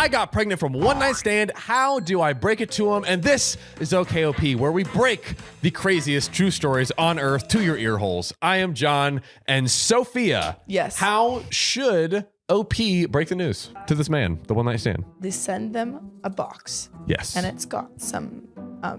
I got pregnant from one night stand. How do I break it to them? And this is OKOP, where we break the craziest true stories on earth to your ear holes. I am John and Sophia. Yes. How should OP break the news to this man, the one night stand? They send them a box. Yes. And it's got some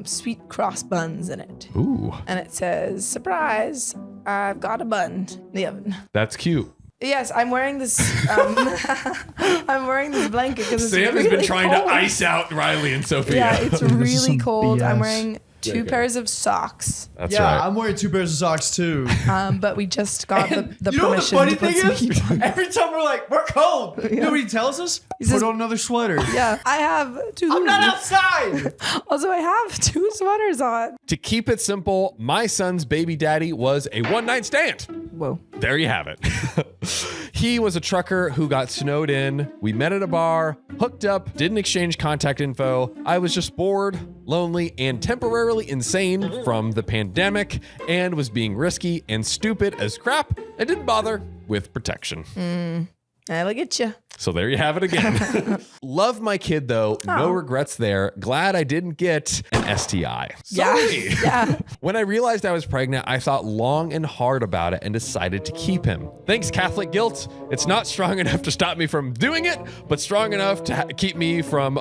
sweet cross buns in it. Ooh. And it says, surprise, I've got a bun in the oven. That's cute. Yes, I'm wearing this. I'm wearing this blanket because it's Sam really has been trying cold. to ice out Riley and Sophia. Yeah, it's really cold. BS. I'm wearing two pairs of socks. That's Yeah, right. I'm wearing 2 pairs of socks too. But we just got the You know what the permission funny to put thing some is? heat on. Every time we're like, we're cold. You know what he tells us? says- Put on another sweater. Yeah, I have two. I'm not outside. Also, I have 2 sweaters on. To keep it simple, my son's baby daddy was a one night stand. Whoa. There you have it. He was a trucker who got snowed in. We met at a bar, hooked up, didn't exchange contact info. I was just bored, lonely, and temporarily insane from the pandemic and was being risky and stupid as crap and didn't bother with protection. I look at you. So there you have it again. Love my kid though. No regrets there. Glad I didn't get an STI. Sorry. Yeah. When I realized I was pregnant, I thought long and hard about it and decided to keep him. Thanks, Catholic guilt. It's not strong enough to stop me from doing it, but strong enough to keep me from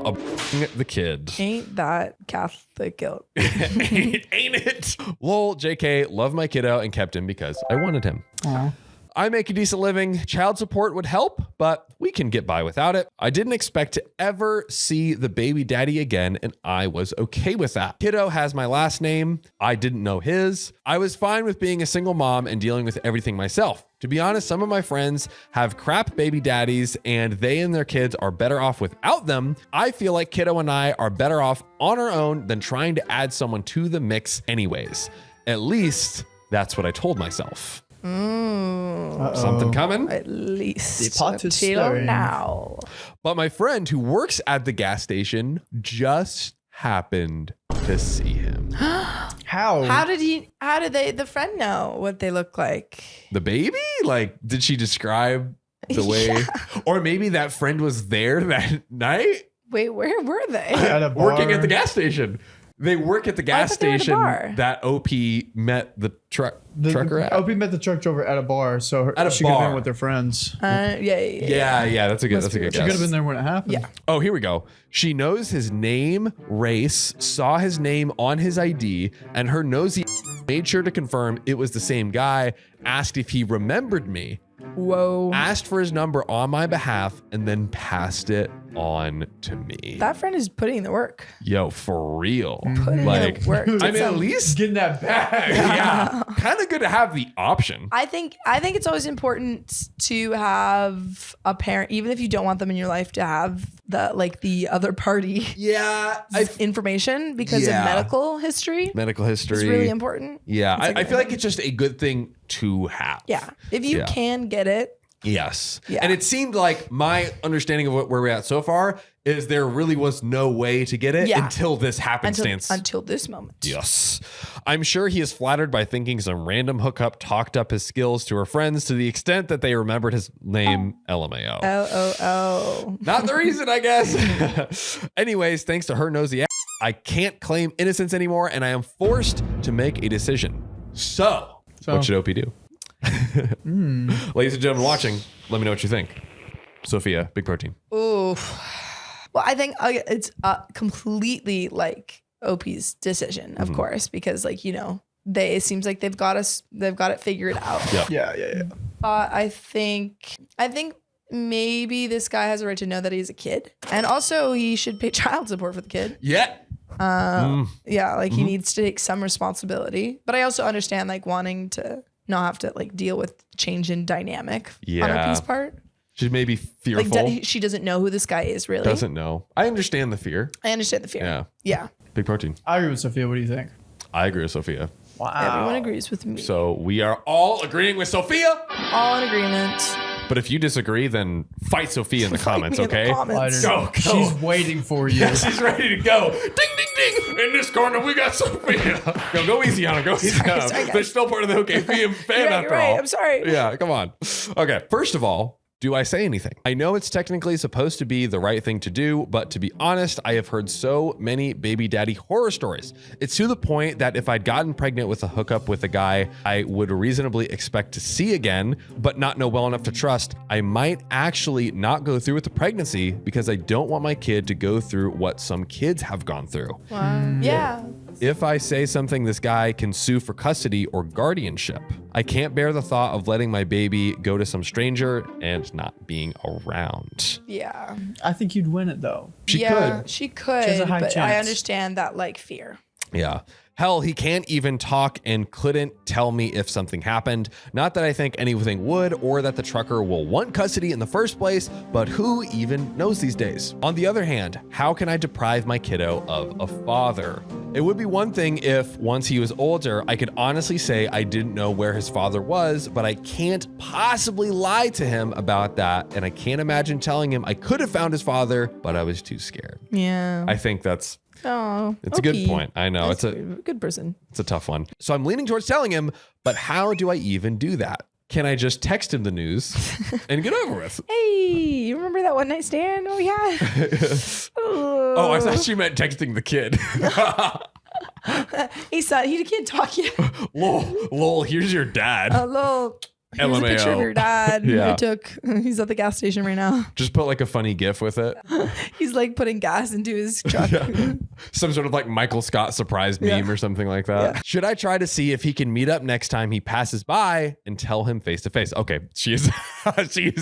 the kid. Ain't that Catholic guilt? Ain't it? Lol, JK, love my kiddo and kept him because I wanted him. Aww. I make a decent living. Child support would help, but we can get by without it. I didn't expect to ever see the baby daddy again, and I was okay with that. Kiddo has my last name. I didn't know his. I was fine with being a single mom and dealing with everything myself. To be honest, some of my friends have crap baby daddies and they and their kids are better off without them. I feel like Kiddo and I are better off on our own than trying to add someone to the mix anyways. At least that's what I told myself. Something coming? At least The pot is until stirring. now. But my friend who works at the gas station just happened to see him. How? How did the friend know what they look like? The baby? Like, did she describe the way? Or maybe that friend was there that night Wait, where were they? At a bar. working at the gas station. They work at the gas thought they were at a station bar. that OP met the trucker at. OP met the truck driver at a bar, so At a she could have bar. been with their friends. Yeah, that's a good Must be guess. She could have been there when it happened. Yeah. Oh, here we go. She knows his name, race, saw his name on his ID, and her nosy made sure to confirm it was the same guy, asked if he remembered me, Whoa. asked for his number on my behalf, and then passed it on to me. That friend is putting in the work. Yo, for real. Putting Like, in the work. I mean, at least, Getting that bag. yeah, kind of good to have the option. I think it's always important to have a parent, even if you don't want them in your life, to have the other party Yeah, information because Yeah. of medical history. medical history. It's really important. Yeah, It's I feel like it's just a good thing to have. Yeah. If you Yeah. can get it. Yes. Yeah. And it seemed like my understanding of where we're at so far is there really was no way to get it Yeah. until this happenstance. Until this moment. Yes. I'm sure he is flattered by thinking some random hookup talked up his skills to her friends to the extent that they remembered his name, LMAO. Oh. Not the reason, I guess. Anyways, thanks to her nosy ass, I can't claim innocence anymore and I am forced to make a decision. So what should OP do? Ladies and gentlemen watching, let me know what you think. Sophia, big protein. Ooh. Well, I think it's completely like OP's decision, of course, because it seems like they've got it figured out. Yeah. I think maybe this guy has a right to know that he's a kid, and also he should pay child support for the kid. Yeah. Yeah, he needs to take some responsibility. But I also understand wanting to not have to deal with change in dynamic on OP's part. She's maybe fearful. She doesn't know who this guy is really. Doesn't know. I understand the fear. I understand the fear. Yeah. Big protein. I agree with Sophia. What do you think? I agree with Sophia. Wow. Everyone agrees with me. So we are all agreeing with Sophia. All in agreement. But if you disagree, then fight Sophia in the comments, me in the okay? comments. Go. She's waiting for you. Yeah, she's ready to go. Ding, ding, ding. In this corner, we got Sophia. Go easy on her. Go easy on her. sorry, guys. They're still part of the OK fan You're after right. all. I'm sorry. Yeah, come on. Okay, first of all, Do I say anything? I know it's technically supposed to be the right thing to do, but to be honest, I have heard so many baby daddy horror stories. It's to the point that if I'd gotten pregnant with a hookup with a guy I would reasonably expect to see again, but not know well enough to trust, I might actually not go through with the pregnancy because I don't want my kid to go through what some kids have gone through. Wow. Yeah. If I say something, this guy can sue for custody or guardianship. I can't bear the thought of letting my baby go to some stranger and not being around. Yeah. I think you'd win it though. She She could, has a high but I chance. understand that like fear. Yeah. Hell, he can't even talk and couldn't tell me if something happened. Not that I think anything would or that the trucker will want custody in the first place, but who even knows these days? On the other hand, how can I deprive my kiddo of a father? It would be one thing if, once he was older, I could honestly say I didn't know where his father was, but I can't possibly lie to him about that. And I can't imagine telling him I could have found his father, but I was too scared. Yeah. I think it's a good okay. point. I know That's it's a good person. It's a tough one. So I'm leaning towards telling him, but how do I even do that? Can I just text him the news and get over with? Hey, you remember that one night stand? Oh yeah. Oh, I thought you meant texting the kid. He said he can't talk yet. Lol, here's your dad. Hello. Here's a picture of your dad. Yeah. I took. He's at the gas station right now. Just put like a funny GIF with it. He's like putting gas into his truck. Some sort of like Michael Scott surprise meme or something like that. Yeah. Should I try to see if he can meet up next time he passes by and tell him face to face? Okay, she is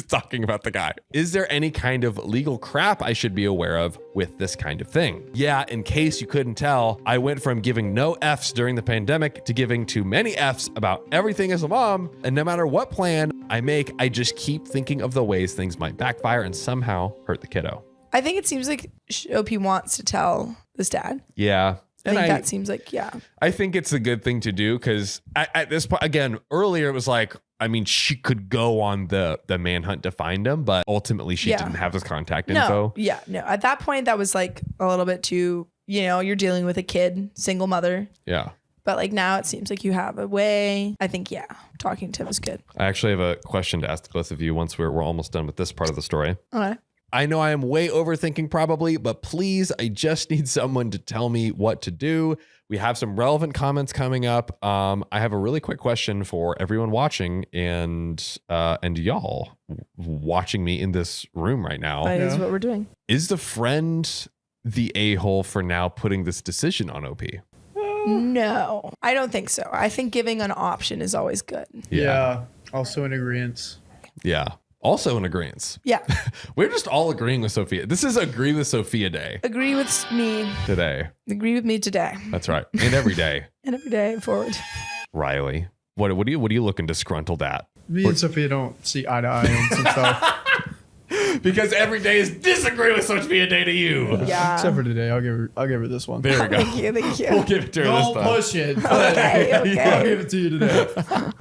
talking about the guy. Is there any kind of legal crap I should be aware of with this kind of thing? Yeah, in case you couldn't tell, I went from giving no Fs during the pandemic to giving too many Fs about everything as a mom, and no matter what plan I make, I just keep thinking of the ways things might backfire and somehow hurt the kiddo. I think it seems like OP wants to tell this dad. Yeah. I think that seems like, yeah. I think it's a good thing to do because at this point, again, earlier it was like, I mean, she could go on the manhunt to find him, but ultimately she didn't have his contact info. Yeah, no. At that point, that was like a little bit too, you're dealing with a kid, single mother. Yeah. But like now it seems like you have a way. I think, talking to him is good. I actually have a question to ask both of you once we're almost done with this part of the story. Okay. I know I am way overthinking probably, but please, I just need someone to tell me what to do. We have some relevant comments coming up. I have a really quick question for everyone watching and y'all watching me in this room right now. That is what we're doing. Is the friend the a-hole for now putting this decision on OP? No, I don't think so. I think giving an option is always good. Yeah. Also in agreement. Yeah. Also in agreement. Yeah. We're just all agreeing with Sophia. This is Agree with Sophia Day Agree with me. today. Agree with me today. That's right. And every day. And every day forward. Riley, what are you looking disgruntled at? Me and Sophia don't see eye to eye on some stuff. Because every day is Disagree with Sophia Day to you. Yeah. Except for today, I'll give her this one. There we go. Thank you. We'll give it to her Don't this time. push it. Okay. I'll Okay. give it to you today.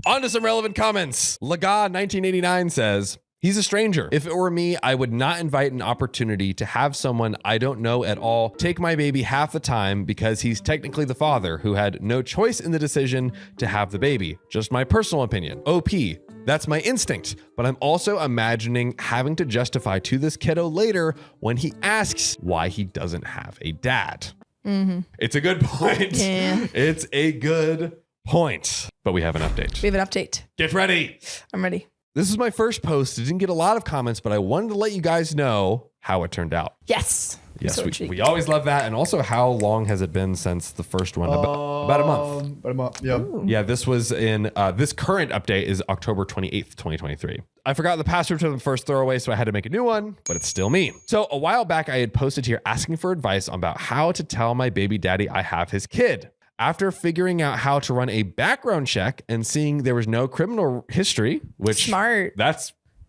On to some relevant comments. Laga1989 says, he's a stranger. If it were me, I would not invite an opportunity to have someone I don't know at all take my baby half the time because he's technically the father who had no choice in the decision to have the baby. Just my personal opinion. OP, that's my instinct. But I'm also imagining having to justify to this kiddo later when he asks why he doesn't have a dad. Mm-hmm. It's a good point. Yeah. It's a good point. But we have an update. We have an update. Get ready. I'm ready. This is my first post. It didn't get a lot of comments, but I wanted to let you guys know how it turned out. Yes. Yes, So we intrigued. always love that. And also, how long has it been since the first one? About a month. About a month. Yeah. Yeah, this was in, this current update is October 28th, 2023. I forgot the password to the first throwaway, so I had to make a new one, but it's still me. So a while back, I had posted here asking for advice about how to tell my baby daddy I have his kid. After figuring out how to run a background check and seeing there was no criminal history, which Smart.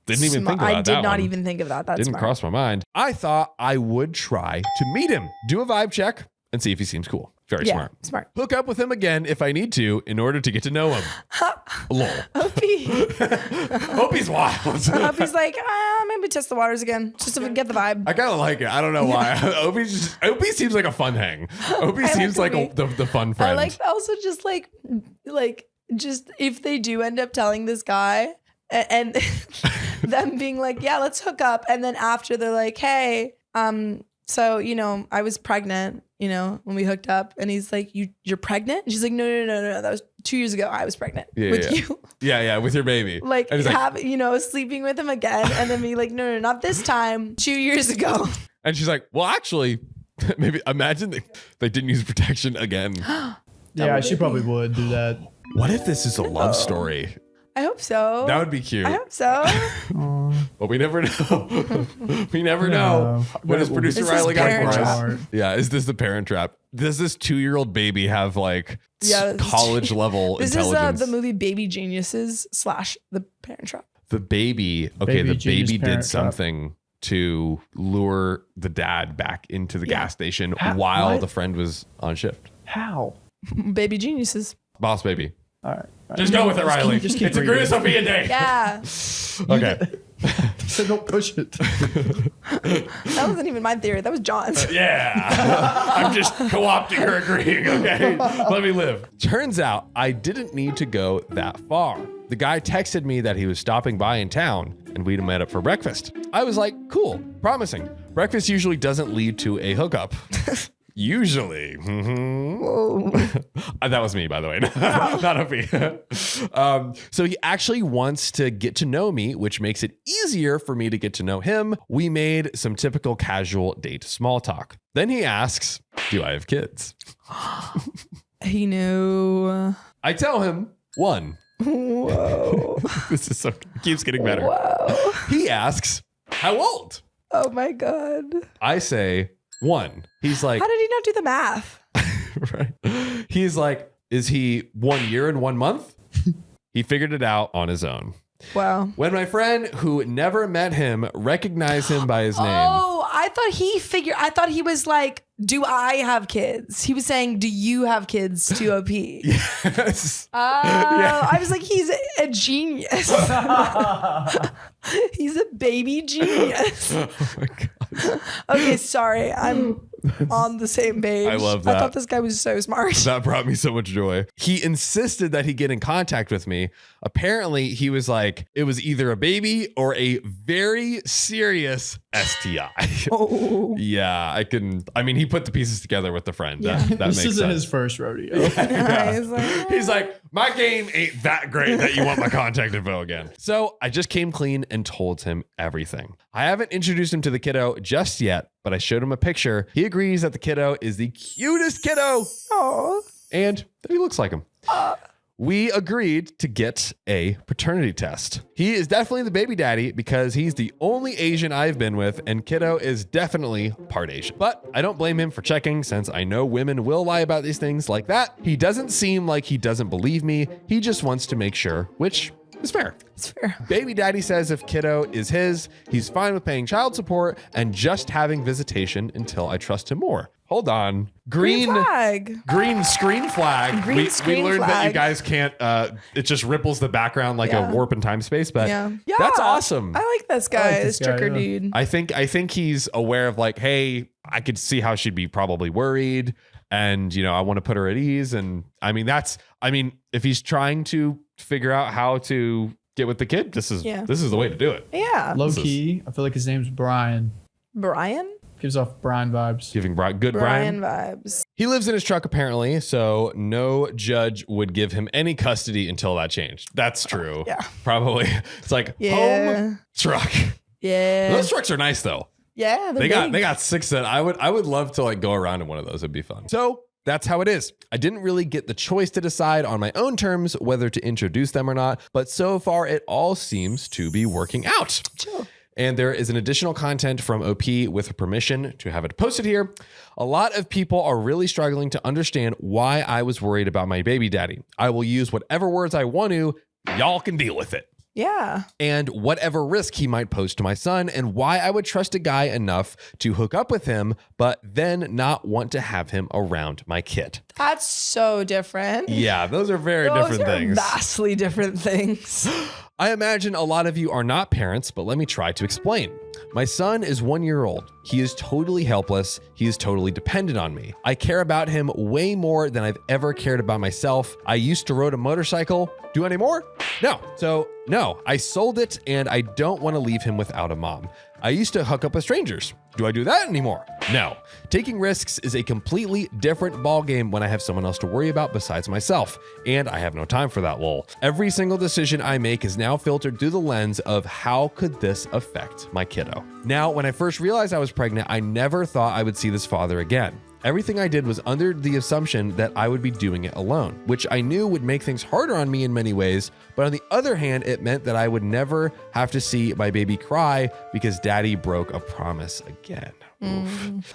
Didn't even think about that. I did not one. even think of that. That's Didn't smart. cross my mind. I thought I would try to meet him, do a vibe check, and see if he seems cool. Very smart. Smart. Hook up with him again if I need to in order to get to know him. Lol. Opie. Opie's wild. Opie's like, maybe test the waters again, just to get the vibe. I kind of like it. I don't know why. Opie seems like a fun hang. Opie seems like the fun friend. I like also just like just if they do end up telling this guy and them being like, yeah, let's hook up. And then after they're like, hey, so, you know, I was pregnant, you know, when we hooked up, and he's like, you're pregnant? And she's like, no. That was 2 years ago. I was pregnant with you. Yeah. With your baby. Like, you know, sleeping with him again. And then be like, no, not this time. 2 years ago. And she's like, well, actually, maybe imagine they didn't use protection again. Yeah, she probably would do that. What if this is a love story? I hope so. That would be cute. I hope so. But we never know. We never know. What does producer This Riley is got Parent for Trap. us? Yeah, is this the Parent Trap? Does this 2-year-old baby have like college level this intelligence? This is the movie Baby Geniuses / The Parent Trap. The baby. Okay, the baby did something to lure the dad back into the gas station while the friend was on shift. How? Baby Geniuses. Boss baby. All right. Just go with it, Riley. Just keep it's a reading. great Sophia day. Yeah. Okay. So don't push it. That wasn't even my theory. That was John's. Yeah. I'm just co-opting her agreeing, okay? Let me live. Turns out I didn't need to go that far. The guy texted me that he was stopping by in town and we'd met up for breakfast. I was like, cool, promising. Breakfast usually doesn't lead to a hookup. Usually. That was me, by the way. Not Opie. So he actually wants to get to know me, which makes it easier for me to get to know him. We made some typical casual date small talk. Then he asks, do I have kids? He knew. I tell him, 1. Whoa. This is so keeps getting better. Whoa. He asks, how old? Oh my God. I say 1. He's like, how did he not do the math? right. He's like, is he 1 year and 1 month? He figured it out on his own. Wow. When my friend who never met him recognized him by his name. Oh, I thought he was like, do I have kids? He was saying, do you have kids to OP? Yes. I was like, he's a genius. He's a baby genius. Oh my God. Okay, sorry. I'm on the same page. I love that. I thought this guy was so smart. That brought me so much joy. He insisted that he get in contact with me. Apparently, he was like, it was either a baby or a very serious STI. Oh. Yeah, I mean, he put the pieces together with the friend. Yeah. That This makes isn't sense. his first rodeo. Yeah. He's like, my game ain't that great that you want my contact info again. So I just came clean and told him everything. I haven't introduced him to the kiddo just yet, but I showed him a picture. He agrees that the kiddo is the cutest kiddo. Oh. And that he looks like him. We agreed to get a paternity test. He is definitely the baby daddy because he's the only Asian I've been with, and kiddo is definitely part Asian. But I don't blame him for checking since I know women will lie about these things like that. He doesn't seem like he doesn't believe me. He just wants to make sure, which is fair. It's fair. Baby daddy says if kiddo is his, he's fine with paying child support and just having visitation until I trust him more. Hold on. Green flag. Green screen flag. Green screen we learned that you flag. guys can't, it just ripples the background like a warp in time space, but that's awesome. I like this guy, this tricker dude. I think he's aware of like, hey, I could see how she'd be probably worried. And, you know, I want to put her at ease. And I mean, if he's trying to figure out how to get with the kid, this is the way to do it. Yeah. Low key, I feel like his name's Brian. Brian? Gives off Brian vibes. Giving Brian vibes. He lives in his truck apparently, so no judge would give him any custody until that changed. That's true. Yeah. Probably. It's like home truck. Yeah. Those trucks are nice though. Yeah. They got 6 that I would love to like go around in one of those. It'd be fun. So that's how it is. I didn't really get the choice to decide on my own terms whether to introduce them or not, but so far it all seems to be working out. Chill. And there is an additional content from OP with permission to have it posted here. A lot of people are really struggling to understand why I was worried about my baby daddy. I will use whatever words I want to. Y'all can deal with it. Yeah. And whatever risk he might pose to my son and why I would trust a guy enough to hook up with him, but then not want to have him around my kid. That's so different. Yeah, those are very different things. Vastly different things. I imagine a lot of you are not parents, but let me try to explain. My son is 1 year old. He is totally helpless. He is totally dependent on me. I care about him way more than I've ever cared about myself. I used to ride a motorcycle. Do anymore? No, I sold it and I don't want to leave him without a mom. I used to hook up with strangers. Do I do that anymore? No. Taking risks is a completely different ballgame when I have someone else to worry about besides myself, and I have no time for that, lol. Every single decision I make is now filtered through the lens of how could this affect my kiddo. Now, when I first realized I was pregnant, I never thought I would see this father again. Everything I did was under the assumption that I would be doing it alone, which I knew would make things harder on me in many ways. But on the other hand, it meant that I would never have to see my baby cry because daddy broke a promise again.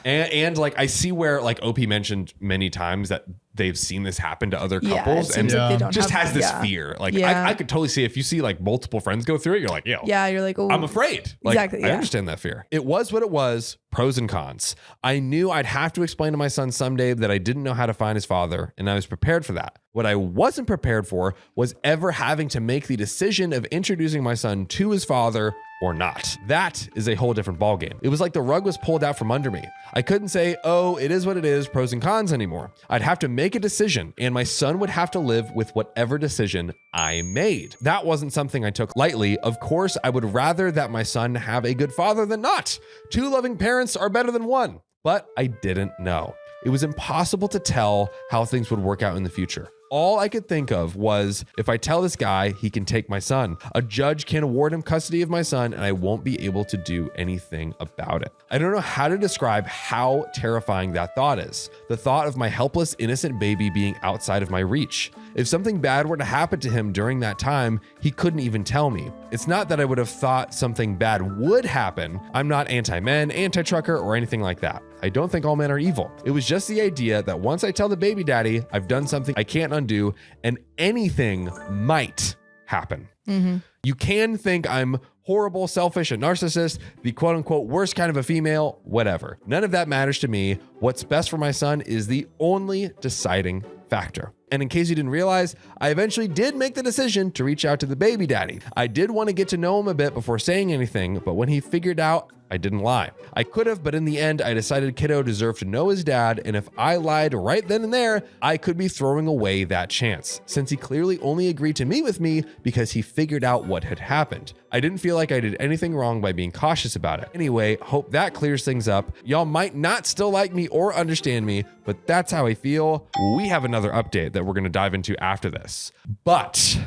And like, I see where like OP mentioned many times that they've seen this happen to other couples, it and seems like they don't just have, has this fear. Like I could totally see if you see like multiple friends go through it, you're like, yo, you're like, oh, I'm afraid. Like, exactly. I understand that fear. It was what it was. Pros and cons. I knew I'd have to explain to my son someday that I didn't know how to find his father, and I was prepared for that. What I wasn't prepared for was ever having to make the decision of introducing my son to his father or not. That is a whole different ballgame. It was like the rug was pulled out from under me. I couldn't say, oh, it is what it is, pros and cons anymore. I'd have to make a decision, and my son would have to live with whatever decision I made. That wasn't something I took lightly. Of course, I would rather that my son have a good father than not. 2 loving parents are better than 1, but I didn't know. It was impossible to tell how things would work out in the future. All I could think of was, if I tell this guy, he can take my son. A judge can award him custody of my son, and I won't be able to do anything about it. I don't know how to describe how terrifying that thought is. The thought of my helpless, innocent baby being outside of my reach. If something bad were to happen to him during that time, he couldn't even tell me. It's not that I would have thought something bad would happen. I'm not anti-men, anti-trucker, or anything like that. I don't think all men are evil. It was just the idea that once I tell the baby daddy, I've done something I can't undo, and anything might happen. You can think I'm horrible, selfish, a narcissist, the quote unquote worst kind of a female, whatever. None of that matters to me. What's best for my son is the only deciding factor. And in case you didn't realize, I eventually did make the decision to reach out to the baby daddy. I did want to get to know him a bit before saying anything, but when he figured out, I didn't lie. I could have, but in the end, I decided kiddo deserved to know his dad, and if I lied right then and there, I could be throwing away that chance, since he clearly only agreed to meet with me because he figured out what had happened. I didn't feel like I did anything wrong by being cautious about it. Anyway, hope that clears things up. Y'all might not still like me or understand me, but that's how I feel. We have another update that we're going to dive into after this. But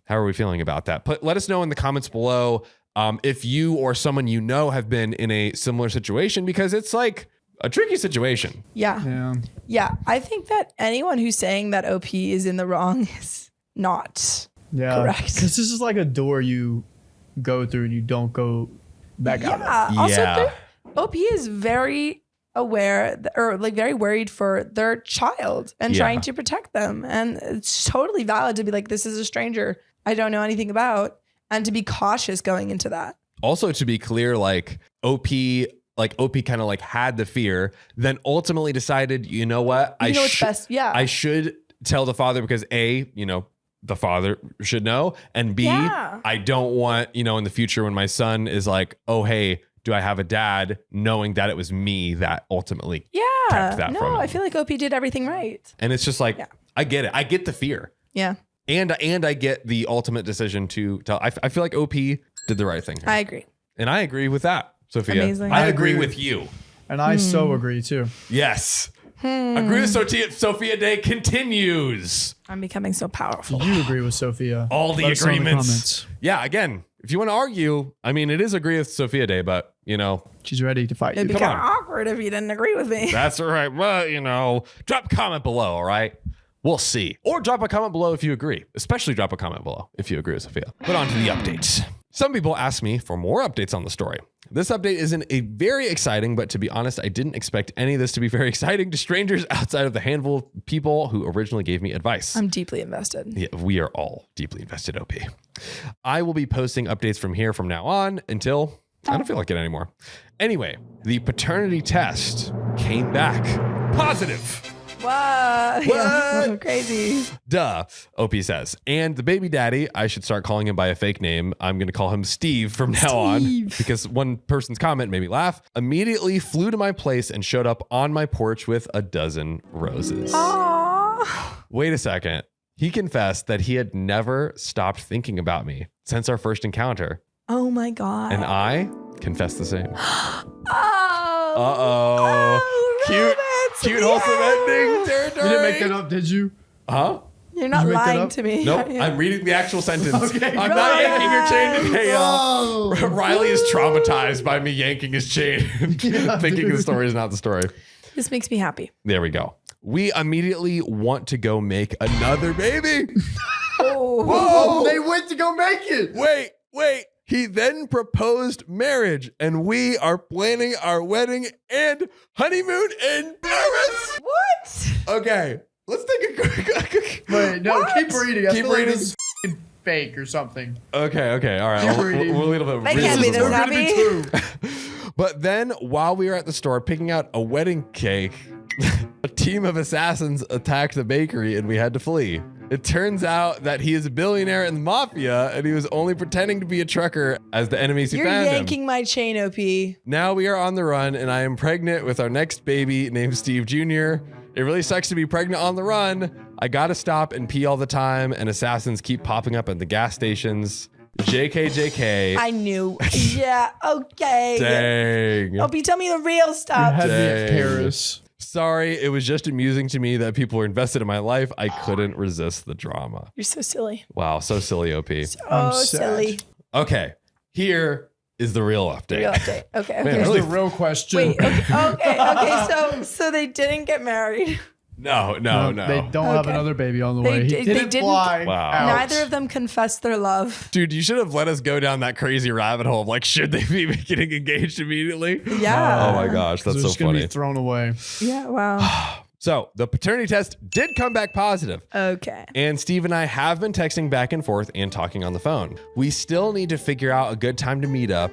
how are we feeling about that? Let us know in the comments below if you or someone you know have been in a similar situation, because it's like a tricky situation. Yeah. I think that anyone who's saying that OP is in the wrong is not correct. Because this is like a door you go through and you don't go back out of. Also, OP is very aware or like very worried for their child and trying to protect them. And it's totally valid to be like, this is a stranger I don't know anything about, and to be cautious going into that. Also, to be clear, like OP kind of like had the fear, then ultimately decided, you know what? What's best. Yeah. I should tell the father because A, the father should know, and B, I don't want, in the future when my son is like, oh, hey, do I have a dad, knowing that it was me that ultimately kept that from him. I feel like OP did everything right. And it's just like, I get it. I get the fear. Yeah. And I get the ultimate decision to tell. I feel like OP did the right thing here. I agree. And I agree with that, Sophia. Amazing. I agree with you. And I so agree too. Yes. Agree with Sophia Day continues. I'm becoming so powerful. Did you agree with Sophia? All the Let us know in the agreements. comments. Yeah, again, if you want to argue, I mean, it is agree with Sophia Day, but, She's ready to fight It'd be you. kind of awkward if you didn't agree with me. that's all right. Well, drop a comment below, all right? We'll see. Or drop a comment below if you agree. Especially drop a comment below if you agree with Sophia. But on to the updates. Some people ask me for more updates on the story. This update isn't a very exciting, but to be honest, I didn't expect any of this to be very exciting to strangers outside of the handful of people who originally gave me advice. I'm deeply invested. Yeah, we are all deeply invested, OP. I will be posting updates from now on until I don't feel like it anymore. Anyway, the paternity test came back positive. What? Yeah, crazy. Duh, OP says. And the baby daddy, I should start calling him by a fake name. I'm going to call him Steve from now on because one person's comment made me laugh. Immediately flew to my place and showed up on my porch with a dozen roses. Aww. Wait a second. He confessed that he had never stopped thinking about me since our first encounter. Oh my God. And I confessed the same. Oh. Uh-oh. Cute, wholesome ending territory. You didn't make that up, did you? Huh? You're not Did you make that lying up? to me. Nope. Yeah. I'm reading the actual sentence. Okay, I'm go not ahead. yanking your chain today. Oh. Riley is traumatized by me yanking his chain, Yeah, thinking the dude. story is not the story. This makes me happy. There we go. We immediately want to go make another baby. Oh. Oh, they went to go make it. Wait. He then proposed marriage, and we are planning our wedding and honeymoon in Paris. What? Okay, let's take a quick. Wait, no, What? keep reading. I Keep feel like reading. this is f***ing fake or something. Okay. All right. Keep We'll reading. a little bit. They can't be read this more. Gonna be happy. true. But then, while we were at the store picking out a wedding cake, a team of assassins attacked the bakery, and we had to flee. It turns out that he is a billionaire in the mafia, and he was only pretending to be a trucker as the enemies who You're found him. yanking my chain, OP. Now we are on the run, and I am pregnant with our next baby named Steve Jr. It really sucks to be pregnant on the run. I gotta stop and pee all the time, and assassins keep popping up at the gas stations. JK. I knew. Yeah. Okay. Dang. OP, tell me the real You stuff. had me at Dang. Paris. Sorry, it was just amusing to me that people were invested in my life. I couldn't resist the drama. You're so silly. Wow, so silly, OP. I'm Oh, sad. silly. Okay, here is the real update. Real update. Okay. Man, Okay. Here's really- the real question. Wait. Okay. So they didn't get married. No. They don't have Okay. another baby on the They way. He did- they didn't didn't- fly Wow. out. Neither of them confessed their love. Dude, you should have let us go down that crazy rabbit hole of like, should they be getting engaged immediately? Yeah. Oh my gosh, They're that's so just gonna funny. be thrown away. Yeah. Wow. So the paternity test did come back positive. Okay. And Steve and I have been texting back and forth and talking on the phone. We still need to figure out a good time to meet up.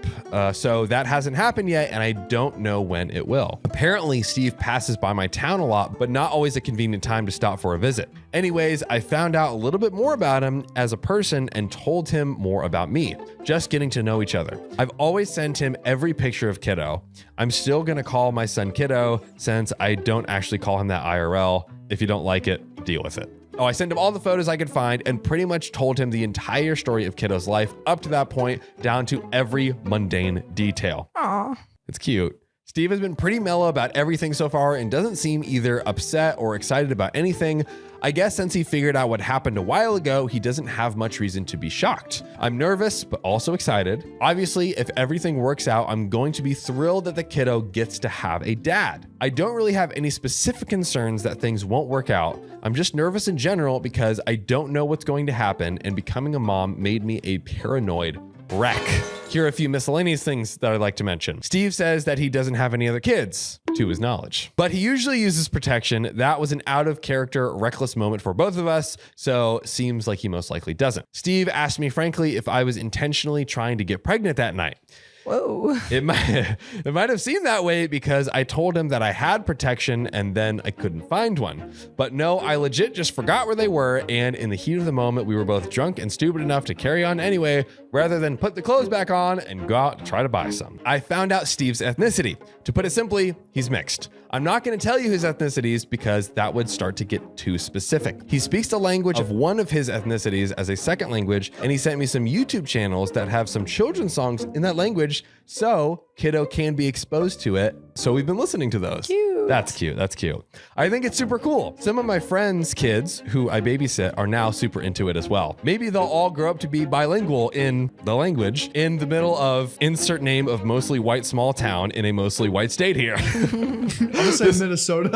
So that hasn't happened yet, and I don't know when it will. Apparently, Steve passes by my town a lot, but not always a convenient time to stop for a visit. Anyways, I found out a little bit more about him as a person and told him more about me, just getting to know each other. I've always sent him every picture of Kiddo. I'm still gonna call my son Kiddo since I don't actually call him that IRL. If you don't like it, deal with it. Oh, I sent him all the photos I could find and pretty much told him the entire story of Kiddo's life up to that point, down to every mundane detail. Aw. It's cute. Steve has been pretty mellow about everything so far and doesn't seem either upset or excited about anything. I guess since he figured out what happened a while ago, he doesn't have much reason to be shocked. I'm nervous, but also excited. Obviously, if everything works out, I'm going to be thrilled that the kiddo gets to have a dad. I don't really have any specific concerns that things won't work out. I'm just nervous in general because I don't know what's going to happen, and becoming a mom made me a paranoid wreck. Here are a few miscellaneous things that I'd like to mention. Steve says that he doesn't have any other kids, to his knowledge, but he usually uses protection. That was an out of character, reckless moment for both of us, so seems like he most likely doesn't. Steve asked me frankly if I was intentionally trying to get pregnant that night. Whoa. It might have seemed that way because I told him that I had protection and then I couldn't find one. But no, I legit just forgot where they were, and in the heat of the moment, we were both drunk and stupid enough to carry on anyway, rather than put the clothes back on and go out to try to buy some. I found out Steve's ethnicity. To put it simply, he's mixed. I'm not going to tell you his ethnicities because that would start to get too specific. He speaks the language of one of his ethnicities as a second language, and he sent me some YouTube channels that have some children's songs in that language, so kiddo can be exposed to it. So we've been listening to those. Cute. That's cute. That's cute. I think it's super cool. Some of my friends' kids who I babysit are now super into it as well. Maybe they'll all grow up to be bilingual in the language in the middle of insert name of mostly white small town in a mostly white state here. I'm gonna say Minnesota.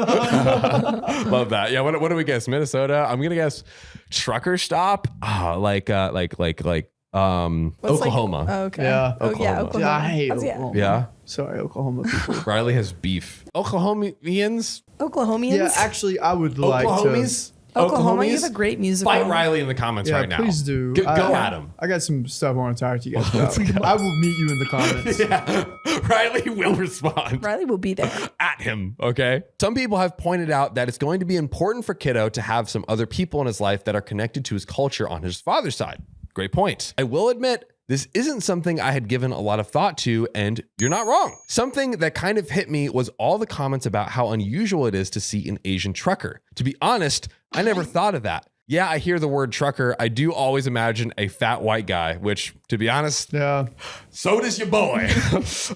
Love that. Yeah. What do we guess? Minnesota. I'm gonna guess trucker stop. What's Oklahoma. Like, okay. Yeah. Oh, yeah. Oklahoma. Oklahoma. Yeah, I hate Oh, yeah. Oklahoma. Yeah. Sorry, Oklahoma people. Riley has beef. Oklahomians. Oklahomians. Yeah, actually, I would like to. Oklahomies. Oklahoma. You Oklahomies? have a great musical. Fight Riley in the comments Yeah, right now. please do. Go at him. I got some stuff I want to talk to you guys about. I will meet you in the comments. Yeah. Riley will respond. Riley will be there. At him, okay? Some people have pointed out that it's going to be important for Kiddo to have some other people in his life that are connected to his culture on his father's side. Great point. I will admit, this isn't something I had given a lot of thought to, and you're not wrong. Something that kind of hit me was all the comments about how unusual it is to see an Asian trucker. To be honest, I never thought of that. Yeah, I hear the word trucker. I do always imagine a fat white guy, which, to be honest, Yeah. so does your boy.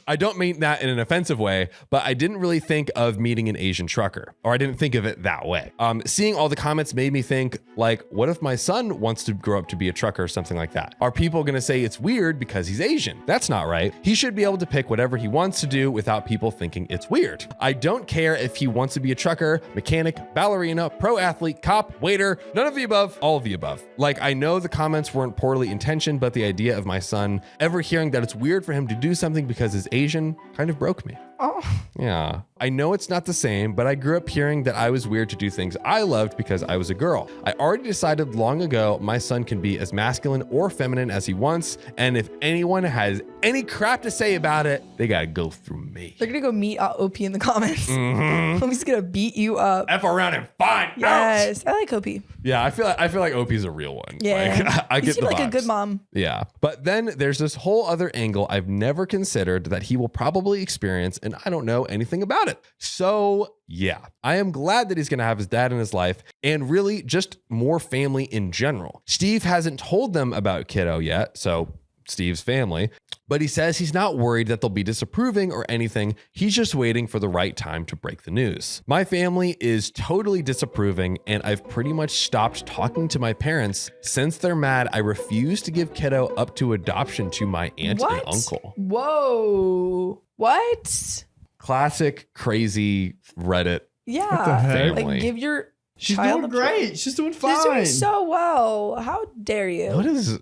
I don't mean that in an offensive way, but I didn't really think of meeting an Asian trucker, or I didn't think of it that way. Seeing all the comments made me think, like, what if my son wants to grow up to be a trucker or something like that? Are people going to say it's weird because he's Asian? That's not right. He should be able to pick whatever he wants to do without people thinking it's weird. I don't care if he wants to be a trucker, mechanic, ballerina, pro athlete, cop, waiter, none of the above, all of the above. Like, I know the comments weren't poorly intentioned, but the idea of my son ever hearing that it's weird for him to do something because he's Asian kind of broke me. Oh. Yeah. I know it's not the same, but I grew up hearing that I was weird to do things I loved because I was a girl. I already decided long ago my son can be as masculine or feminine as he wants, and if anyone has any crap to say about it, they gotta go through me. They're gonna go meet OP in the comments. OP's gonna beat you up. F around and find out. Yes, I like OP. Yeah, I feel like OP's a real one. Yeah, Like, I you get seem the like a vibes. good mom. Yeah. But then there's this whole other angle I've never considered that he will probably experience, and I don't know anything about it. So yeah, I am glad that he's going to have his dad in his life and really just more family in general. Steve hasn't told them about kiddo yet, so Steve's family, but he says he's not worried that they'll be disapproving or anything. He's just waiting for the right time to break the news. My family is totally disapproving, and I've pretty much stopped talking to my parents since they're mad I refuse to give kiddo up to adoption to my aunt and uncle. Whoa. What? Classic crazy Reddit Yeah. family. Like, give your She's child doing a break. great. She's doing fine. She's doing so well. How dare you? What is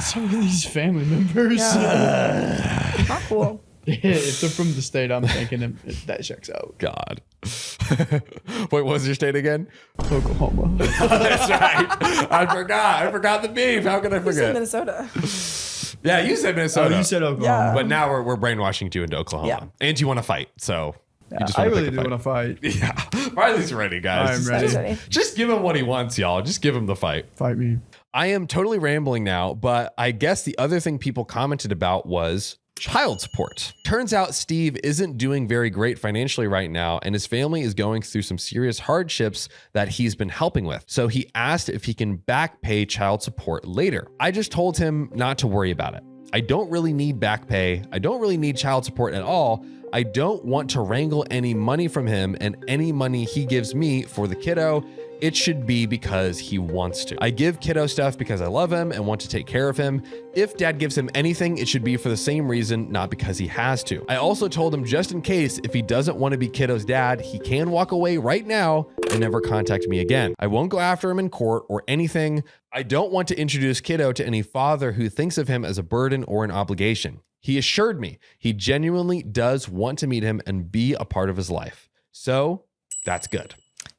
Some of these family members. Yeah. Not cool. Yeah, if they're from the state, I'm thinking that checks out. God? Wait, what was your state again? Oklahoma. That's right. I forgot the beef. How could I You said forget? Minnesota. Yeah, you said Minnesota. Oh, you said Oklahoma. Yeah. But now we're brainwashing you into Oklahoma. Yeah. And you want to fight. So you just I wanna really pick a do want to fight. Yeah. Riley's ready, guys. I'm ready. He's ready. Just give him what he wants, y'all. Just give him the fight. Fight me. I am totally rambling now, but I guess the other thing people commented about was child support. Turns out Steve isn't doing very great financially right now, and his family is going through some serious hardships that he's been helping with. So he asked if he can back pay child support later. I just told him not to worry about it. I don't really need back pay. I don't really need child support at all. I don't want to wrangle any money from him, and any money he gives me for the kiddo, it should be because he wants to. I give kiddo stuff because I love him and want to take care of him. If dad gives him anything, it should be for the same reason, not because he has to. I also told him just in case, if he doesn't want to be kiddo's dad, he can walk away right now and never contact me again. I won't go after him in court or anything. I don't want to introduce kiddo to any father who thinks of him as a burden or an obligation. He assured me he genuinely does want to meet him and be a part of his life. So that's good.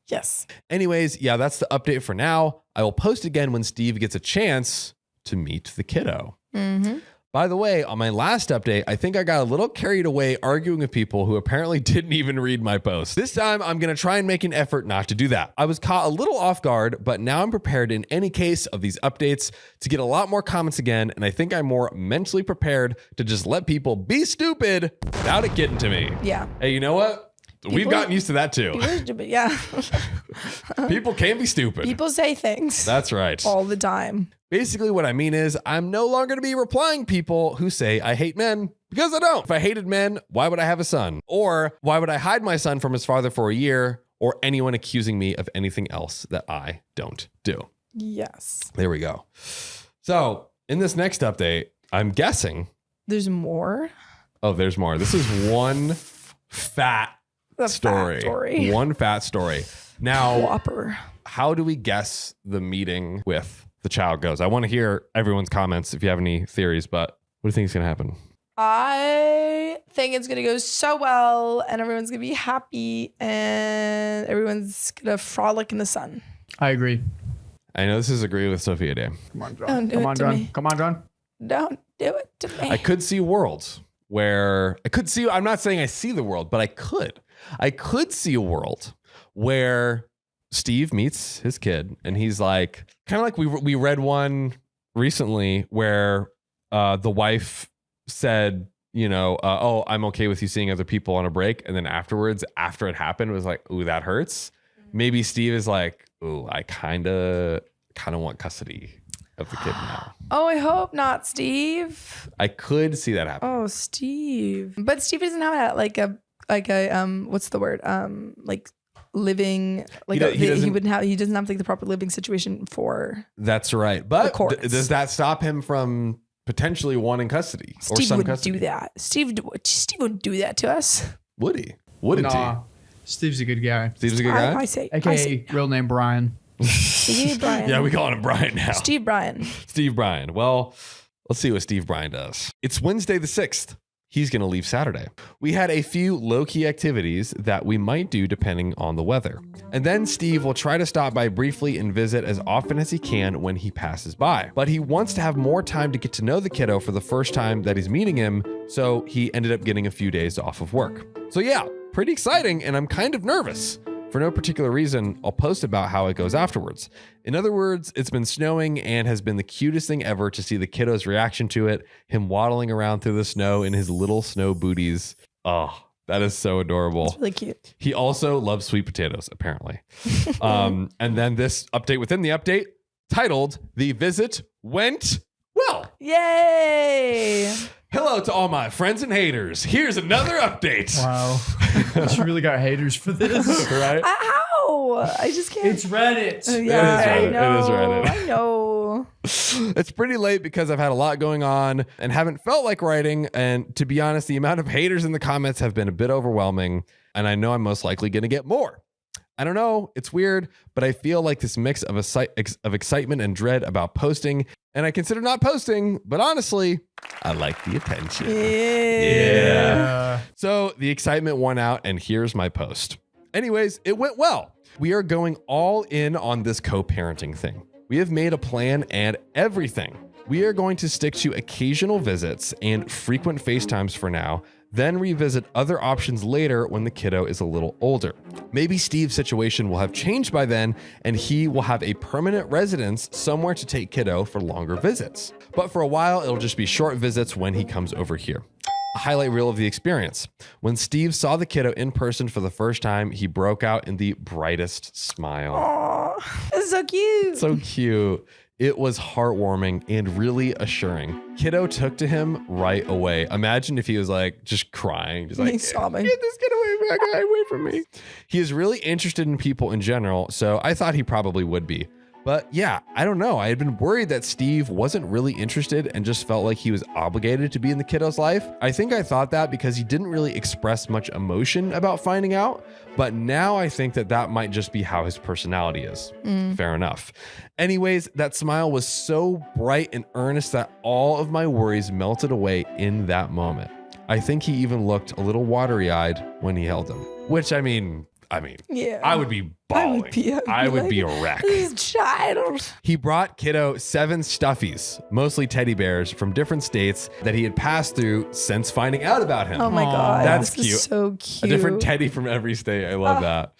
Yes. Anyways, yeah, that's the update for now. I will post again when Steve gets a chance to meet the kiddo. Mm-hmm. By the way, on my last update, I think I got a little carried away arguing with people who apparently didn't even read my post. This time, I'm going to try and make an effort not to do that. I was caught a little off guard, but now I'm prepared in any case of these updates to get a lot more comments again, and I think I'm more mentally prepared to just let people be stupid without it getting to me. Yeah. Hey, you know what? We've gotten used to that too. People are stupid. Yeah. People can be stupid. People say things That's right. all the time. Basically, what I mean is I'm no longer going to be replying people who say I hate men, because I don't. If I hated men, why would I have a son? Or why would I hide my son from his father for a year, or anyone accusing me of anything else that I don't do? Yes. There we go. So in this next update, I'm guessing. There's more. Oh, there's more. This is one fat The story. fat story. One fat story. Now, Whopper. how do we guess the meeting with the child goes? I want to hear everyone's comments if you have any theories, but what do you think is going to happen? I think it's going to go so well and everyone's going to be happy and everyone's going to frolic in the sun. I agree. I know this is agree with Sophia Day. Come on, John. Don't do Come it on, to John. me. Come on, John. Don't do it to me. I could see worlds where I'm not saying I see the world, but I could see a world where Steve meets his kid and he's like, kind of like we read one recently where the wife said, oh, I'm okay with you seeing other people on a break. And then afterwards, after it happened, was like, ooh, that hurts. Maybe Steve is like, Ooh, I kind of want custody of the kid now. Oh, I hope not, Steve. I could see that happen. Oh, Steve. But Steve doesn't have like a what's the word? Like living, like he doesn't have like the proper living situation for. That's right. But does that stop him from potentially wanting custody? Steve wouldn't do that. Steve wouldn't do that to us. Would he? Wouldn't he? Steve's a good guy. Steve's a good guy? I say. AKA real name Brian. Steve Brian. Yeah, we call him Brian now. Steve Brian. Steve Brian. Well, let's see what Steve Brian does. It's Wednesday the 6th. He's going to leave Saturday. We had a few low-key activities that we might do depending on the weather. And then Steve will try to stop by briefly and visit as often as he can when he passes by. But he wants to have more time to get to know the kiddo for the first time that he's meeting him, so he ended up getting a few days off of work. So yeah, pretty exciting, and I'm kind of nervous. For no particular reason, I'll post about how it goes afterwards. In other words, it's been snowing and has been the cutest thing ever to see the kiddo's reaction to it, him waddling around through the snow in his little snow booties. Oh, that is so adorable. It's really cute. He also loves sweet potatoes, apparently. And then this update within the update titled, "The Visit Went Well." Yay! Hello to all my friends and haters. Here's another update. Wow. You really got haters for this. Right? How? I just can't. It's Reddit. Yeah, It is Reddit. I know. It is Reddit. I know. It's pretty late because I've had a lot going on and haven't felt like writing. And to be honest, the amount of haters in the comments have been a bit overwhelming. And I know I'm most likely going to get more. I don't know. It's weird, but I feel like this mix of excitement and dread about posting. And I consider not posting, but honestly, I like the attention. Yeah. So the excitement won out, and here's my post. Anyways, it went well. We are going all in on this co-parenting thing. We have made a plan and everything. We are going to stick to occasional visits and frequent FaceTimes for now, then revisit other options later when the kiddo is a little older. Maybe Steve's situation will have changed by then and he will have a permanent residence somewhere to take kiddo for longer visits. But for a while, it'll just be short visits when he comes over here. A highlight reel of the experience. When Steve saw the kiddo in person for the first time, he broke out in the brightest smile. Aww, it's so cute. So cute. It was heartwarming and really assuring. Kiddo took to him right away. Imagine if he was like just crying, just like, sobbing. Get this kid away from me. He is really interested in people in general, so I thought he probably would be. But yeah, I don't know. I had been worried that Steve wasn't really interested and just felt like he was obligated to be in the kiddo's life. I think I thought that because he didn't really express much emotion about finding out. But now I think that that might just be how his personality is. Fair enough. Anyways, that smile was so bright and earnest that all of my worries melted away in that moment. I think he even looked a little watery-eyed when he held him, which I mean, yeah. I would be bawling. I would be a wreck. This child. He brought kiddo 7 stuffies, mostly teddy bears from different states that he had passed through since finding out about him. Oh my God. That's this cute. Is so cute. A different teddy from every state. I love that.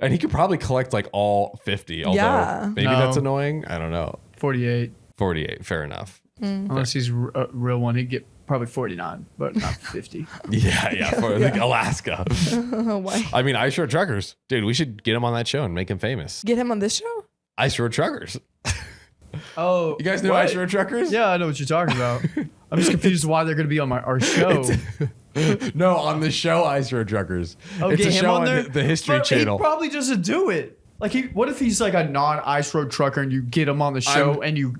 And he could probably collect like all 50, although maybe that's annoying. I don't know. 48. 48, fair enough. Unless he's a real one, he'd get probably 49, but not 50. Yeah, for like Alaska. Why? I mean, Ice Road Truckers. Dude, we should get him on that show and make him famous. Get him on this show? Ice Road Truckers. Oh, You guys know what? Ice Road Truckers? Yeah, I know what you're talking about. I'm just confused why they're going to be on our show. No, on the show Ice Road Truckers. Oh, It's get a him show on there? the History But Channel. He probably doesn't do it. Like, what if he's like a non-ice road trucker and you get him on the show and you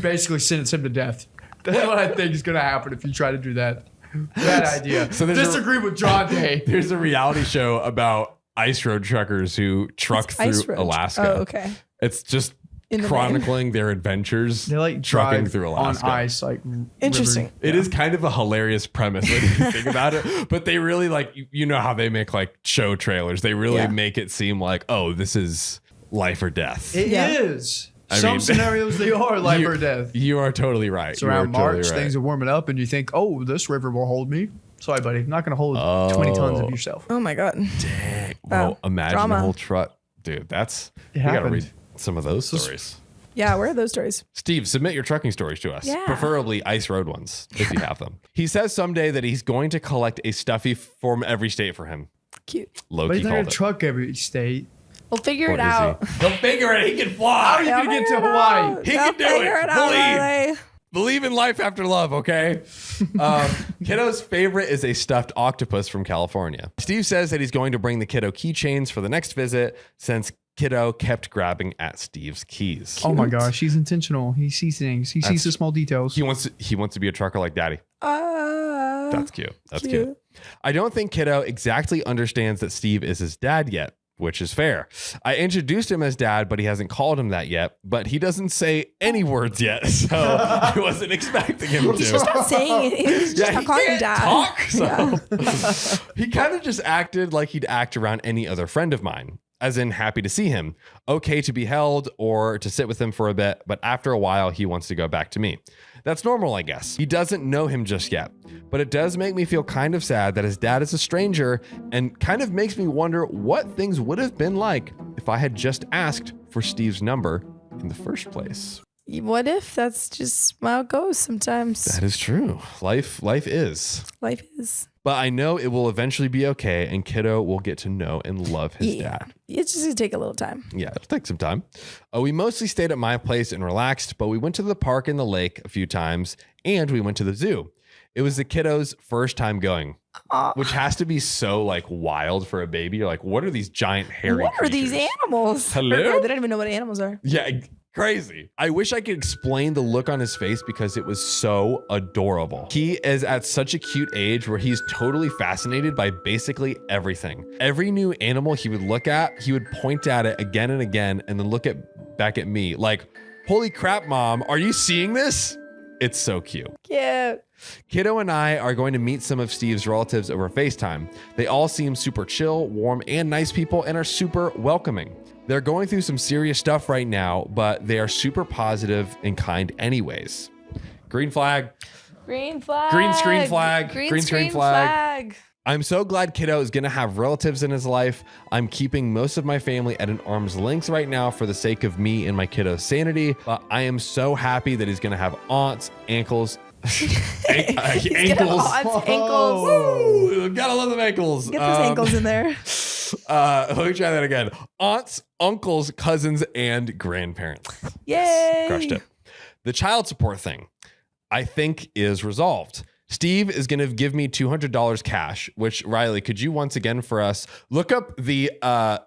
basically sentence him to death? That's what I think is going to happen if you try to do that. Bad idea. So disagree with John Day. There's a reality show about ice road truckers who truck through Alaska. Oh, okay. It's just In the chronicling their adventures. They like trucking drive through Alaska on ice, like Interesting. river. It is kind of a hilarious premise when you think about it, but they really like, you know how they make like show trailers. They really make it seem like, oh, this is life or death. It is. Some scenarios they are life or death. You are totally right. It's around March, things are warming up, and you think, oh, this river will hold me. Sorry, buddy. I'm not going to hold 20 tons of yourself. Oh my God. Dang. Wow. Well, imagine Drama. the whole truck. Dude, that's, It we got to happened. read some of those stories. Yeah, where are those stories? Steve, submit your trucking stories to us, Yeah. preferably ice road ones, if you have them. He says someday that he's going to collect a stuffy from every state for him. Cute. But Loki he's not going called to it. truck every state. We'll figure Or it is out. He'll figure it. He can How fly. are you gonna get to Hawaii? He They'll can do figure it. out, Believe. Riley. Believe in life after love, okay? Kiddo's favorite is a stuffed octopus from California. Steve says that he's going to bring the kiddo keychains for the next visit since kiddo kept grabbing at Steve's keys. Oh my gosh, he's intentional. He sees things. He sees the small details. He wants to be a trucker like daddy. That's cute. That's Cute. cute. I don't think kiddo exactly understands that Steve is his dad yet, which is fair. I introduced him as dad, but he hasn't called him that yet. But he doesn't say any words yet, so I wasn't expecting him He's to. just not saying it. He's just not calling him dad. Talk, so he kind of just acted like he'd act around any other friend of mine. As in happy to see him, okay to be held or to sit with him for a bit, but after a while he wants to go back to me. That's normal, I guess. He doesn't know him just yet, but it does make me feel kind of sad that his dad is a stranger and kind of makes me wonder what things would have been like if I had just asked for Steve's number in the first place. What if that's just how it goes sometimes? That is true. Life is. Life is. But I know it will eventually be okay and kiddo will get to know and love his dad. It's just going to take a little time. Yeah, it'll take some time. We mostly stayed at my place and relaxed, but we went to the park and the lake a few times and we went to the zoo. It was the kiddo's first time going, which has to be so like wild for a baby. You're like, what are these giant hairy What are creatures? these animals? Hello? They don't even know what animals are. Yeah, crazy. I wish I could explain the look on his face because it was so adorable. He is at such a cute age where he's totally fascinated by basically everything. Every new animal he would look at, he would point at it again and again and then look back at me like, holy crap, mom, are you seeing this? It's so cute. Cute. Kiddo and I are going to meet some of Steve's relatives over FaceTime. They all seem super chill, warm, and nice people and are super welcoming. They're going through some serious stuff right now, but they are super positive and kind anyways. Green flag. Green flag. Green screen flag. Green screen flag. I'm so glad kiddo is going to have relatives in his life. I'm keeping most of my family at an arm's length right now for the sake of me and my kiddo's sanity. But I am so happy that he's going to have aunts, ankles, ankles. Ankles. Woo! Gotta love them ankles. Get those ankles in there. Let me try that again. Aunts, uncles, cousins, and grandparents. Yay. Crushed it. The child support thing, I think, is resolved. Steve is going to give me $200 cash, which, Riley, could you once again for us look up the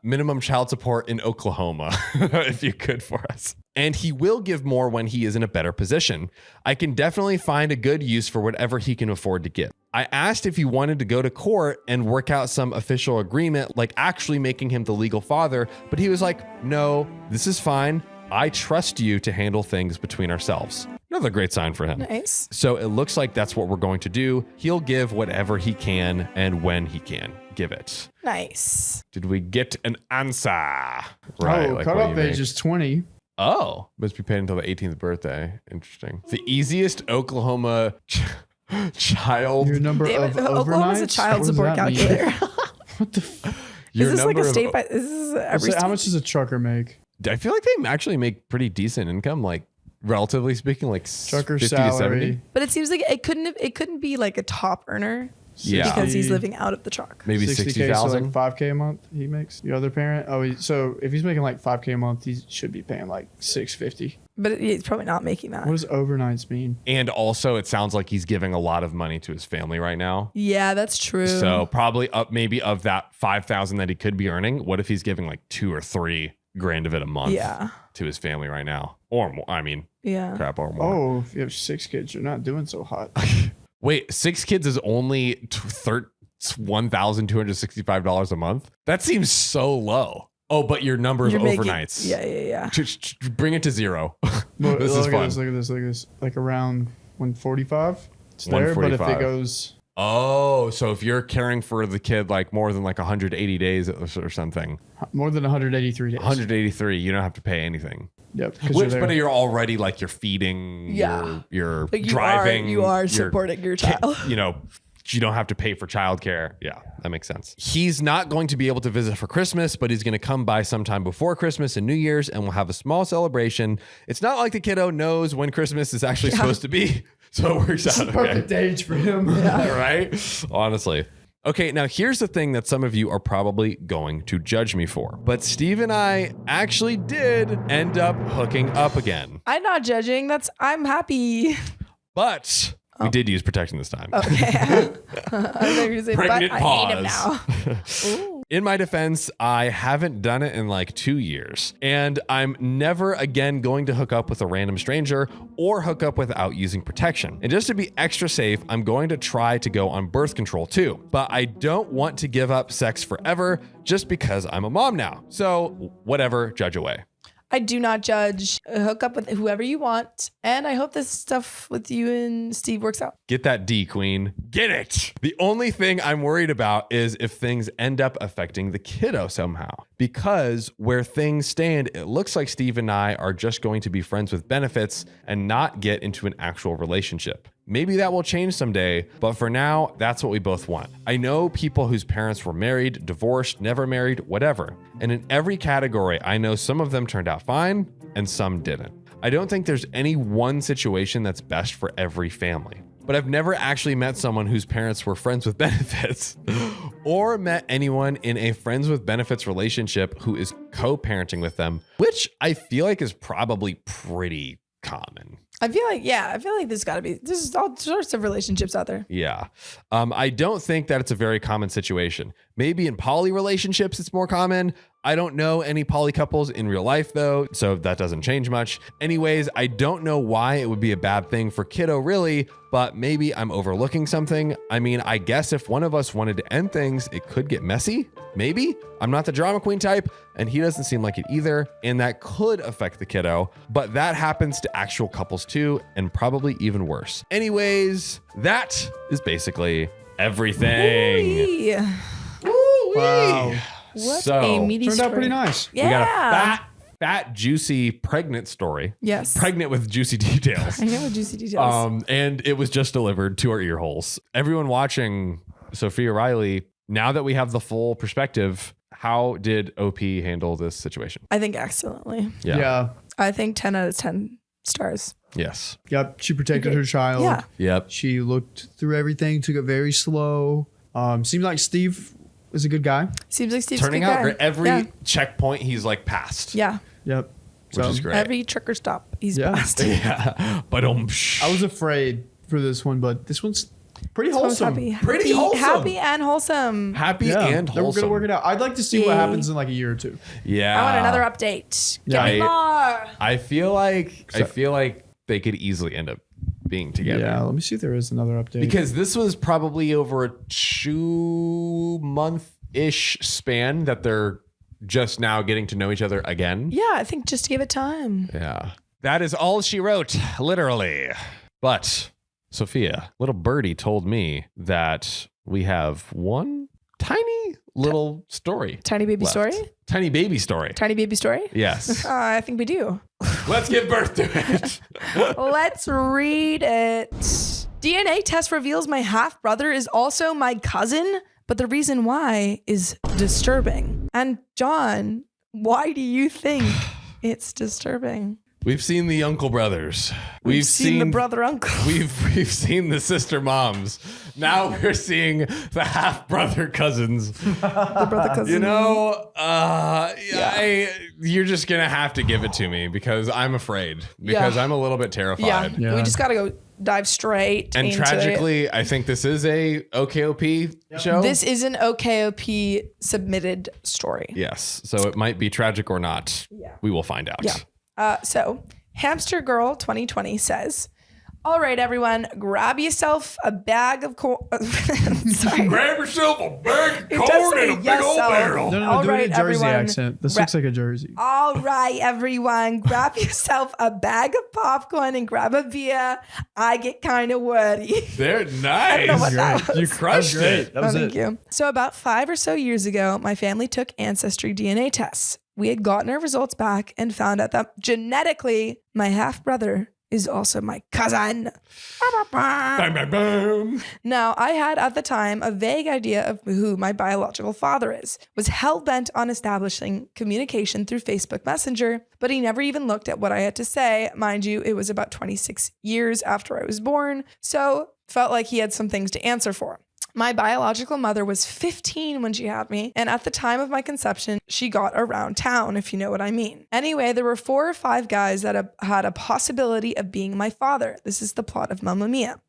minimum child support in Oklahoma, if you could for us. And he will give more when he is in a better position. I can definitely find a good use for whatever he can afford to give. I asked if he wanted to go to court and work out some official agreement, like actually making him the legal father, but he was like, no, this is fine. I trust you to handle things between ourselves. Another great sign for him. Nice. So it looks like that's what we're going to do. He'll give whatever he can and when he can give it. Nice. Did we get an answer? Right. like Cutoff what do you age make? is 20. Oh, must be paid until the 18th birthday. Interesting. The easiest Oklahoma child. Your number Damn of it. Oklahoma's a overnights? child What does support that mean? calculator. What the? Your Is this like number a of- state by? This is every How state. much does a trucker make? I feel like they actually make pretty decent income, like relatively speaking, like Trucker 50 to 70. salary. But it seems like it couldn't be like a top earner Yeah. because he's living out of the truck. Maybe 60K, so 60,000. like 5K a month he makes. Your other parent? Oh, so if he's making like 5K a month, he should be paying like 650. But he's probably not making that. What does overnights mean? And also, it sounds like he's giving a lot of money to his family right now. Yeah, that's true. So probably up maybe of that 5,000 that he could be earning. What if he's giving like $2 or $3 grand of it a month Yeah. to his family right now, or more? I mean, Yeah. crap, or more. Oh, if you have 6 kids, you're not doing so hot. Wait, 6 kids is only $1,265 a month. That seems so low. Oh, but your number of You're making- overnights. Yeah. Bring it to 0. Look, This is look fun. at this. Look at this. Look at this. Like around 145. It's there, but if 145. it goes, Oh, so if you're caring for the kid like more than like 180 days or something, more than 183 days. 183, you don't have to pay anything. Yep. 'cause you're there. But you're already like you're feeding, Yeah. you're Like driving, you are you're supporting your child. You know, you don't have to pay for childcare. Yeah, that makes sense. He's not going to be able to visit for Christmas, but he's going to come by sometime before Christmas and New Year's, and we'll have a small celebration. It's not like the kiddo knows when Christmas is actually supposed to be, so it works out. Okay. Perfect age for him. Right? Honestly. Okay, now here's the thing that some of you are probably going to judge me for, but Steve and I actually did end up hooking up again. I'm not judging. I'm happy. But we did use protecting this time. Okay. I thought you were going to say, Pregnant but pause. I hate him now. Ooh. In my defense, I haven't done it in like 2 years, and I'm never again going to hook up with a random stranger or hook up without using protection. And just to be extra safe, I'm going to try to go on birth control too. But I don't want to give up sex forever just because I'm a mom now. So whatever, judge away. I do not judge. Hook up with whoever you want. And I hope this stuff with you and Steve works out. Get that D, queen. Get it. The only thing I'm worried about is if things end up affecting the kiddo somehow. Because where things stand, it looks like Steve and I are just going to be friends with benefits and not get into an actual relationship. Maybe that will change someday, but for now, that's what we both want. I know people whose parents were married, divorced, never married, whatever. And in every category, I know some of them turned out fine and some didn't. I don't think there's any one situation that's best for every family. But I've never actually met someone whose parents were friends with benefits or met anyone in a friends with benefits relationship who is co-parenting with them, which I feel like is probably pretty common. I feel like there's all sorts of relationships out there. Yeah. I don't think that it's a very common situation. Maybe in poly relationships, it's more common. I don't know any poly couples in real life though, so that doesn't change much. Anyways, I don't know why it would be a bad thing for kiddo really, but maybe I'm overlooking something. I mean, I guess if one of us wanted to end things, it could get messy. Maybe. I'm not the drama queen type, and he doesn't seem like it either, and that could affect the kiddo, but that happens to actual couples too, and probably even worse. Anyways, that is basically everything. Ooh-wee. Wow. What So, a meaty Turned story. out pretty nice. Yeah. We got a fat, juicy, pregnant story. Yes. Pregnant with juicy details. I know juicy details. And it was just delivered to our ear holes. Everyone watching, Sophia Riley, now that we have the full perspective, how did OP handle this situation? I think excellently. Yeah. I think 10 out of 10 stars. Yes. Yep. She protected her child. Yeah. Yep. She looked through everything, took it very slow. Seemed like Steve is a good guy. Seems like Steve's Turning a good out guy. every checkpoint he's like passed. Yeah. Yep. Which is great. Every trick or stop, he's Yeah. passed. Yeah. But I was afraid for this one, but this one's pretty So wholesome. Pretty wholesome. Happy and wholesome. Happy Yeah. and They're wholesome. gonna work it out. I'd like to see what Yay. happens in like a year or two. Yeah. I want another update. Yeah. Get me more. I feel like they could easily end up being together. Yeah. Let me see if there is another update. Because this was probably over a 2-month-ish span that they're just now getting to know each other again. Yeah, I think just give it time. Yeah. That is all she wrote, literally. But Sophia, little birdie told me that we have one tiny little story. Tiny baby left. story? Tiny baby story. Tiny baby story? Yes. I think we do. Let's give birth to it. Let's read it. DNA test reveals my half brother is also my cousin, but the reason why is disturbing. And John, why do you think it's disturbing? We've seen the uncle brothers. We've seen the brother uncle. We've seen the sister moms. Now we're seeing the half brother cousins. The brother cousin. You know, you're just gonna have to give it to me because I'm afraid. Because I'm a little bit terrified. Yeah. We just gotta go dive straight And into tragically, I think this is a OKOP show. This is an OKOP submitted story. Yes. So it might be tragic or not. Yeah. We will find out. Yeah. So Hamster Girl 2020 says, all right, everyone, grab yourself a bag of corn. Sorry. Grab yourself a bag of It does corn say and a big yes, old so- barrel. No, All do right, it in a Jersey everyone. accent. This looks like a Jersey. All right, everyone, grab yourself a bag of popcorn and grab a beer. I get kind of wordy. They're nice. know what that was. You crushed it. That was Thank you. So about 5 or so years ago, my family took ancestry DNA tests. We had gotten our results back and found out that genetically, my half brother is also my cousin. Bang, bang, bang. Now, I had at the time a vague idea of who my biological father is, was hell-bent on establishing communication through Facebook Messenger, but he never even looked at what I had to say. Mind you, it was about 26 years after I was born, so felt like he had some things to answer for. My biological mother was 15 when she had me, and at the time of my conception, she got around town, if you know what I mean. Anyway, there were 4 or 5 guys that had a possibility of being my father. This is the plot of Mamma Mia.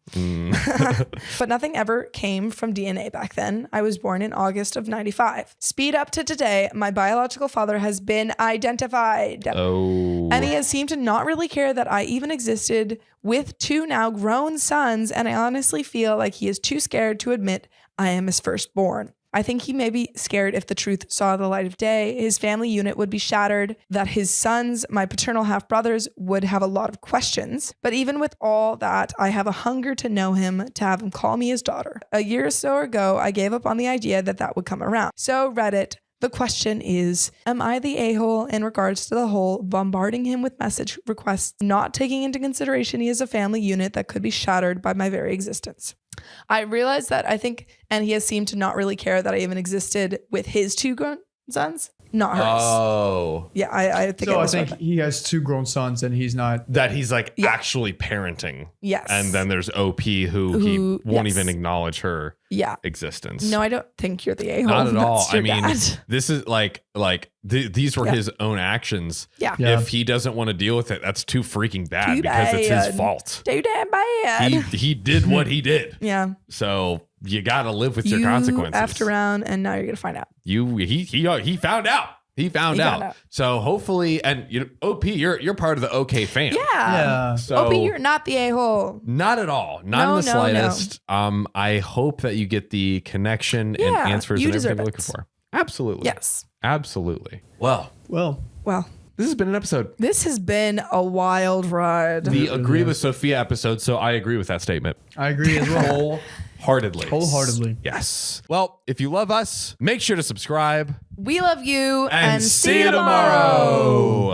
But nothing ever came from DNA back then. I was born in August of 95. Speed up to today, my biological father has been identified. Oh. And he has seemed to not really care that I even existed with 2 now grown sons, and I honestly feel like he is too scared to admit I am his firstborn. I think he may be scared if the truth saw the light of day, his family unit would be shattered, that his sons, my paternal half-brothers, would have a lot of questions. But even with all that, I have a hunger to know him, to have him call me his daughter. A year or so ago, I gave up on the idea that that would come around. So Reddit, the question is, am I the a-hole in regards to the whole bombarding him with message requests, not taking into consideration he is a family unit that could be shattered by my very existence? I realized that I think, and he has seemed to not really care that I even existed with his 2 grown sons, not hers. Oh. Yeah, I think So I think he has 2 grown sons and he's not. That he's like actually parenting. Yes. And then there's OP who he won't even acknowledge her existence. No, I don't think you're the a-hole. Not at all. That's I your mean, dad. this is these were his own actions. Yeah. If he doesn't want to deal with it, that's too freaking bad because it's his fault. Too damn bad. He did what he did. Yeah. So you got to live with your consequences. You effed around and now you're going to find out. He found out. He found out. So hopefully, and OP, you're part of the OK fam. Yeah. So OP, you're not the a-hole. Not at all. Not in the slightest. I hope that you get the connection and answers and everything you're looking for. Absolutely. Yes. Absolutely. Well. This has been an episode. This has been a wild ride. The Agree with Sophia episode. So I agree with that statement. I agree as well. Wholeheartedly. Yes. Well, if you love us, make sure to subscribe. We love you and see you tomorrow.